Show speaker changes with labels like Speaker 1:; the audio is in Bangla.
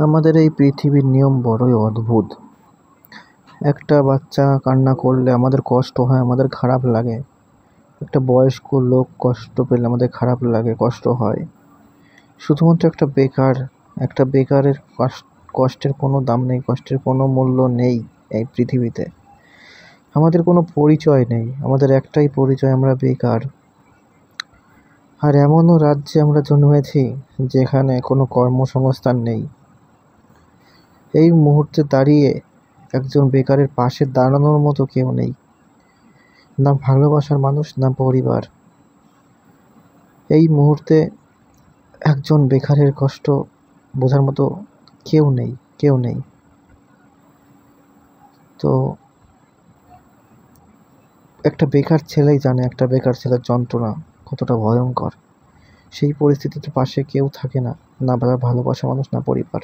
Speaker 1: আমাদের এই পৃথিবীর নিয়ম বড়ই অদ্ভুত। একটা বাচ্চা কান্না করলে আমাদের কষ্ট হয়, আমাদের খারাপ লাগে। একটা বয়স্ক লোক কষ্ট পেলে আমাদের খারাপ লাগে, কষ্ট হয়। শুধুমাত্র একটা বেকারের কষ্টের কোনো দাম নেই, কষ্টের কোনো মূল্য নেই এই পৃথিবীতে। আমাদের কোনো পরিচয় নেই, আমাদের একটাই পরিচয়, আমরা বেকার। আর এমনও রাজ্যে আমরা জন্মেছি যেখানে কোনো কর্মসংস্থান নেই। এই মুহূর্তে দাঁড়িয়ে একজন বেকারের পাশে দাঁড়ানোর মতো কেউ নেই, না ভালোবাসার মানুষ, না পরিবার। এই মুহূর্তে একজন বেকারের কষ্ট বোঝার মতো কেউ নেই। তো একটা বেকার ছেলেই জানে একটা বেকার ছেলের যন্ত্রণা কতটা ভয়ঙ্কর। সেই পরিস্থিতিতে পাশে কেউ থাকে না, না ভালোবাসার মানুষ, না পরিবার।